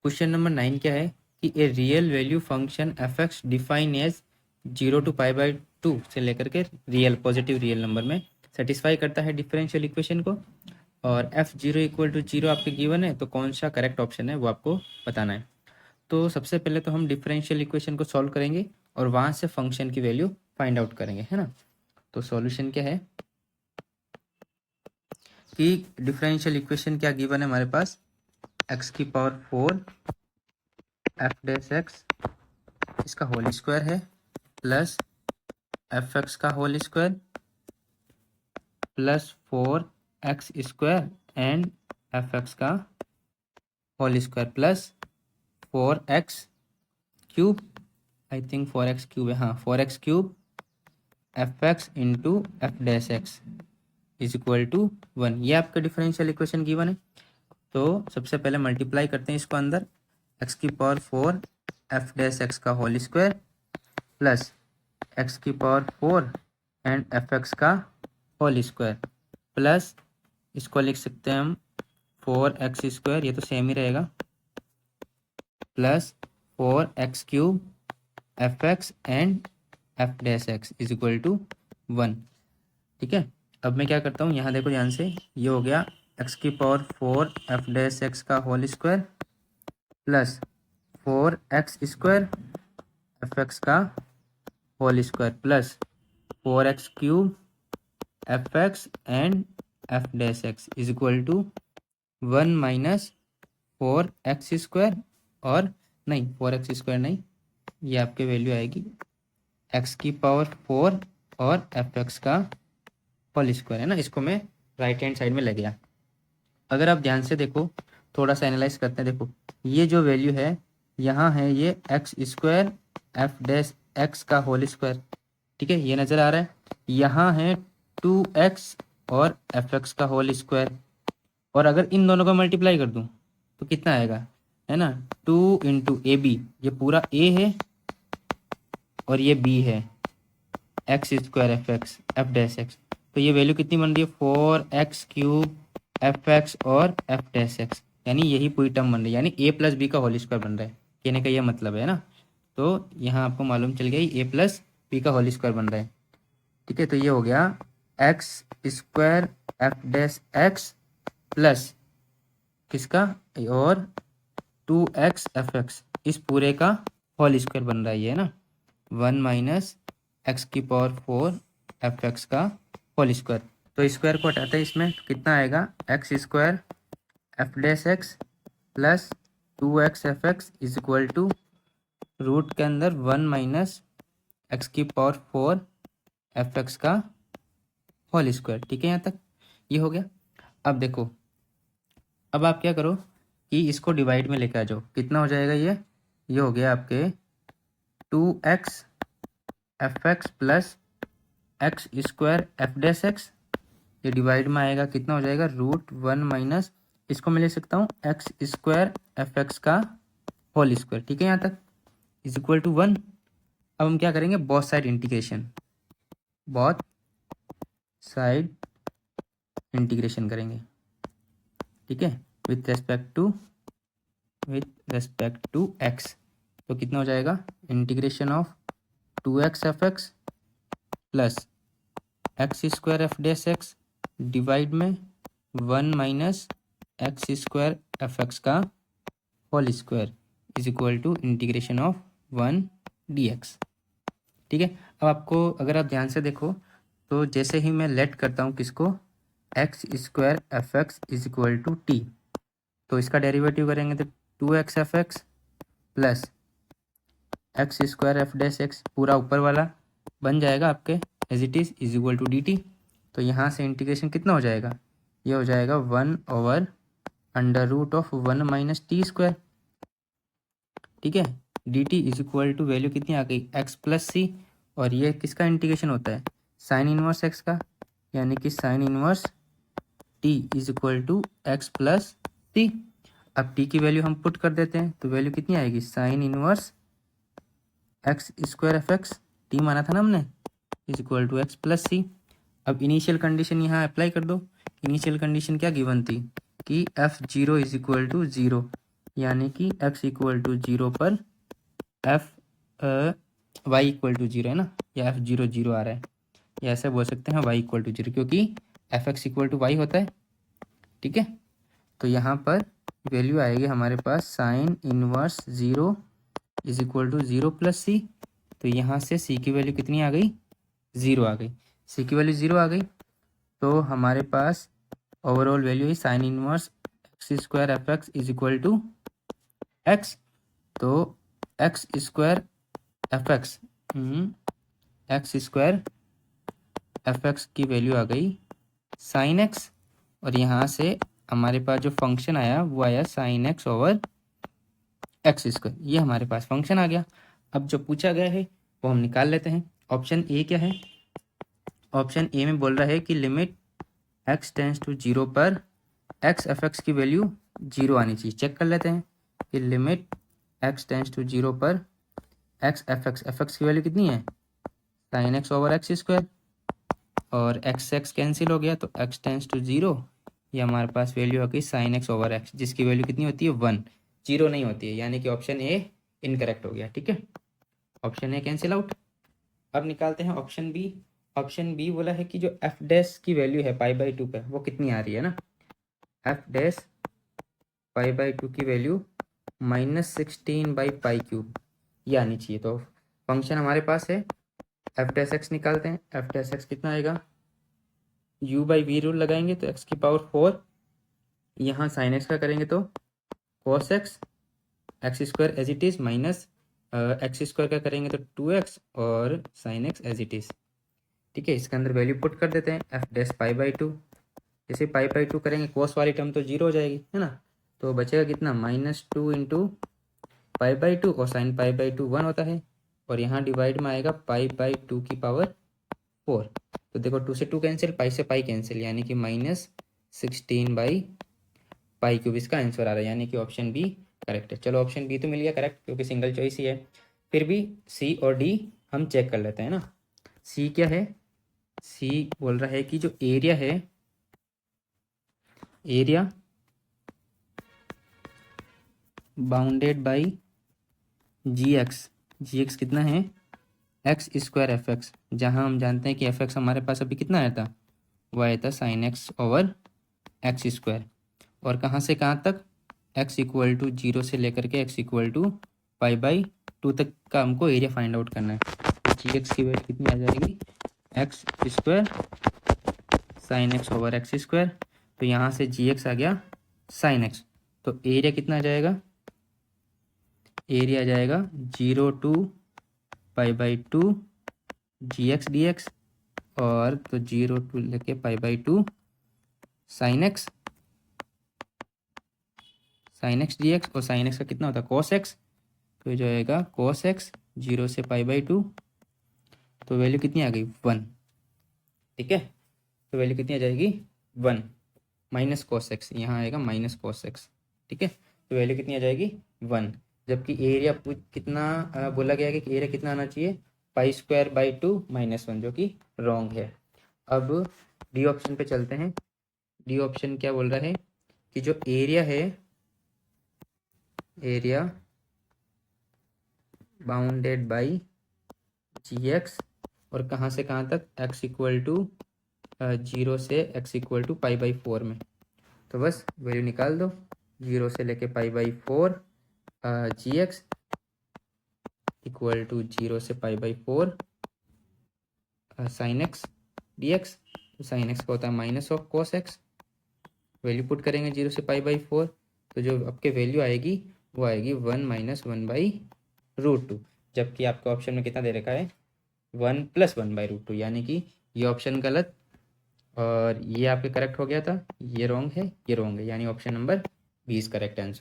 Question number 9 क्या है कि a real value function f x define as 0 to π/2 से लेकर के रियल पॉजिटिव रियल नंबर में सेटिस्फाई करता है डिफरेंशियल इक्वेशन को, और f zero equal to zero आपके गिवन है, तो कौन सा करेक्ट ऑप्शन है वो आपको बताना है। तो सबसे पहले तो हम डिफरेंशियल इक्वेशन को सॉल्व करेंगे और वहाँ से फंक्शन की वैल्यू फाइंड आउट करेंगे, है ना। तो सॉल्यूशन क्या है कि डिफरेंशियल इक्वेशन क्या गिवन है हमारे पास, एक्स की पावर 4 एफ डैश एक्स इसका होल स्क्वायर है प्लस एफ एक्स का whole square plus 4x² and f x का whole square plus 4x³ I think 4x³ है, हाँ 4x³ f x into f dash x is equal to 1। ये आपका differential equation given है। तो सबसे पहले मल्टीप्लाई करते हैं इसको अंदर, एक्स की पावर 4 एफ डैश एक्स का होल स्क्वायर प्लस एक्स की पावर 4 एंड एफ एक्स का होल स्क्वायर प्लस इसको लिख सकते हैं हम 4x², ये तो सेम ही रहेगा, plus 4x³ f x and f dash x is equal to 1। ठीक है, अब मैं क्या करता हूँ, यहाँ देखो ध्यान से, ये हो गया एक्स की पावर 4 एफ डैश एक्स का whole square plus 4x² f x का whole square plus 4x³ f x and f dash x is equal to 1 minus 4x², और नहीं 4x² नहीं, ये आपके वैल्यू आएगी एक्स की पावर 4 और एफ एक्स का होल स्क्वायर, है ना। इसको मैं राइट हैंड साइड में ले गया। अगर आप ध्यान से देखो, थोड़ा सा एनालाइज करते हैं, देखो ये जो वैल्यू है यहाँ है ये x² एफ डैश एक्स का होल स्क्वायर, ठीक है, ये नज़र आ रहा है। यहाँ है 2x और एफ एक्स का होल स्क्वायर, और अगर इन दोनों को मल्टीप्लाई कर दूँ तो कितना आएगा, है ना, 2 इंटू ए बी, ये पूरा a है और ये b है, x² f x F dash x, तो ये वैल्यू कितनी बन रही है 4x³ एफ एक्स और एफ डैश एक्स, यानी यही पूरी टर्म बन रही है, यानी a प्लस बी का होल स्क्वायर बन रहा है, कहने का ये मतलब है ना। तो यहाँ आपको मालूम चल गया a प्लस बी का होल स्क्वायर बन रहा है। ठीक है, तो ये हो गया x² f dash x plus किसका, और 2x एफ एक्स, इस पूरे का होल स्क्वायर बन रहा है ये ना, 1 माइनस एक्स की पावर 4 एफ एक्स का होल स्क्वायर। तो स्क्वायर को हटाते हैं इसमें, तो कितना आएगा x² f dash x plus 2x f x is equal to root के अंदर 1 माइनस एक्स की पावर 4 एफ एक्स का होल स्क्वायर। ठीक है, यहाँ तक ये हो गया। अब देखो, अब आप क्या करो कि इसको डिवाइड में लेकर आ जाओ, कितना हो जाएगा ये हो गया आपके 2x f x plus x² f dash x, ये डिवाइड में आएगा, कितना हो जाएगा √1 माइनस, इसको मैं ले सकता हूँ x² एफ एक्स का होल स्क्वायर। ठीक है, यहाँ तक इज इक्वल टू 1। अब हम क्या करेंगे, both side integration, both side integration करेंगे। ठीक है, विथ रेस्पेक्ट टू x, तो कितना हो जाएगा integration of 2x f x plus x² f dash x divide में 1 माइनस x² एफ एक्स का whole square is equal to integration of 1 dx। ठीक है, अब आपको अगर आप ध्यान से देखो, तो जैसे ही मैं लेट करता हूँ किसको, x² f x is equal to t, तो इसका डेरिवेटिव करेंगे तो 2x f x plus x² f dash x पूरा ऊपर वाला बन जाएगा आपके as it is equal to dt। तो यहाँ से इंटीग्रेशन कितना हो जाएगा, ये हो जाएगा 1/√1 माइनस t²। ठीक है, dt is equal to value कितनी आ गई x प्लस सी, और ये किसका इंटीग्रेशन होता है, साइन इनवर्स x का, यानी कि sine inverse t is equal to x plus C. अब t की वैल्यू हम पुट कर देते हैं, तो वैल्यू कितनी आएगी, sine inverse x² f x, t माना था ना हमने, is equal to x plus C. अब इनिशियल कंडीशन यहाँ अप्लाई कर दो। इनिशियल कंडीशन क्या गिवन थी कि f0 इज इक्वल टू 0, यानी कि x इक्वल टू 0 पर f y इक्वल टू 0 है ना, या f 0 आ रहा है, या ऐसे बोल सकते हैं y इक्वल टू 0, क्योंकि fx इक्वल टू y होता है। ठीक है, तो यहाँ पर वैल्यू आएगी हमारे पास sine inverse 0 is equal to 0 plus C. तो यहाँ से सी की वैल्यू कितनी आ गई, 0 आ गई। सी की वैल्यू 0 आ गई, तो हमारे पास ओवरऑल वैल्यू है sine inverse x square f x is equal to x. तो x square f x x square f x की वैल्यू आ गई साइन एक्स, और यहाँ से हमारे पास जो फंक्शन आया वो आया sine x over x square. ये हमारे पास फंक्शन आ गया। अब जो पूछा गया है वो हम निकाल लेते हैं। ऑप्शन ए क्या है, ऑप्शन ए में बोल रहा है कि लिमिट एक्स टेंस टू 0 पर एक्स एफ एक्स की वैल्यू 0 आनी चाहिए। चेक कर लेते हैं कि लिमिट एक्स टेंस टू 0 पर एक्स एफ एक्स की वैल्यू कितनी है, sine x over x square, और एक्स एक्स कैंसिल हो गया, तो एक्स टेंस टू 0, ये हमारे पास वैल्यू आ गई साइन एक्स ओवर एक्स, जिसकी वैल्यू कितनी होती है 1, 0 नहीं होती है, यानी कि ऑप्शन ए इनकरेक्ट हो गया। ठीक है, ऑप्शन ए कैंसिल आउट। अब निकालते हैं ऑप्शन बी। ऑप्शन बी बोला है कि जो एफ डैश की वैल्यू है पाई बाई 2 पे, वो कितनी आ रही है ना, एफ डैश पाई बाई 2 की वैल्यू -16 बाई पाई क्यूब, ये आनी चाहिए। तो फंक्शन हमारे पास है, एफ डैश एक्स निकालते हैं। एफ डैश एक्स कितना आएगा, u बाई वी रूल लगाएंगे तो x की पावर 4, यहाँ साइन एक्स का करेंगे तो cos x, x square as it is, minus x square का करेंगे तो 2x, और sine x as it is. ठीक है, इसके अंदर वैल्यू पुट कर देते हैं, एफ डैश पाई बाई 2, जैसे पाई बाई 2 करेंगे कोस वाली टर्म तो 0 हो जाएगी, है ना, तो बचेगा कितना -2 इंटू पाई बाई 2, और साइन पाई बाई 2 1 होता है, और यहाँ डिवाइड में आएगा पाई बाई 2 की पावर 4। तो देखो 2 से 2 कैंसिल, पाई से पाई कैंसिल, यानी कि -16 बाई पाई क्यूब इसका आंसर आ रहा है, यानी कि ऑप्शन बी करेक्ट है। चलो ऑप्शन बी तो मिल गया करेक्ट, क्योंकि सिंगल चॉइस ही है। फिर भी सी और डी हम चेक कर लेते हैं ना। सी क्या है, सी बोल रहा है कि जो एरिया है, area bounded by g x कितना है, एक्स स्क्वायर एफ एक्स, जहाँ हम जानते हैं कि एफ एक्स हमारे पास अभी कितना आया था, वो आया था sine x over x square, और कहाँ से कहाँ तक, एक्स इक्वल टू 0 से लेकर के x equal to pi by 2 तक का हमको एरिया फाइंड आउट करना है। तो जी एक्स की वैल्यू कितनी आ जाएगी, x square sine x over x square, तो यहाँ से जी एक्स आ गया साइन एक्स, तो एरिया कितना आ जाएगा, एरिया आ जाएगा 0 to pi by 2 g x d x, और तो 0 टू लेके pi by 2 sine x d x, और साइन एक्स का कितना होता है कॉस एक्स, तो ये जो आएगा कॉस एक्स 0 से पाई बाई 2, तो वैल्यू कितनी आ गई 1। ठीक है, तो वैल्यू कितनी आ जाएगी 1, माइनस कॉस एक्स, यहाँ आएगा माइनस कॉस एक्स। ठीक है, तो वैल्यू कितनी आ जाएगी 1, जबकि एरिया कितना बोला गया है कि एरिया कितना आना चाहिए, पाई स्क्वायर बाई 2 -1, जो कि रॉन्ग है। अब डी ऑप्शन पे चलते हैं। डी ऑप्शन क्या बोल रहा है कि जो एरिया है, area bounded by g x, और कहाँ से कहाँ तक, एक्स इक्वल टू 0 से x equal to pi by 4 में, तो बस वैल्यू निकाल दो, 0 से लेके pi by 4 g x equal to 0 से pi by 4 sine x d x, तो साइन एक्स का होता है minus of cos x, value put करेंगे 0 से पाई बाई 4, तो जो आपके वैल्यू आएगी वो आएगी 1 - 1 बाई √2, जबकि आपके ऑप्शन में कितना दे रखा है 1 + 1 बाई √2, यानी कि ये ऑप्शन गलत और ये आपके करेक्ट हो गया था, ये रॉन्ग है, ये रॉन्ग है, यानी ऑप्शन नंबर 20 करेक्ट आंसर।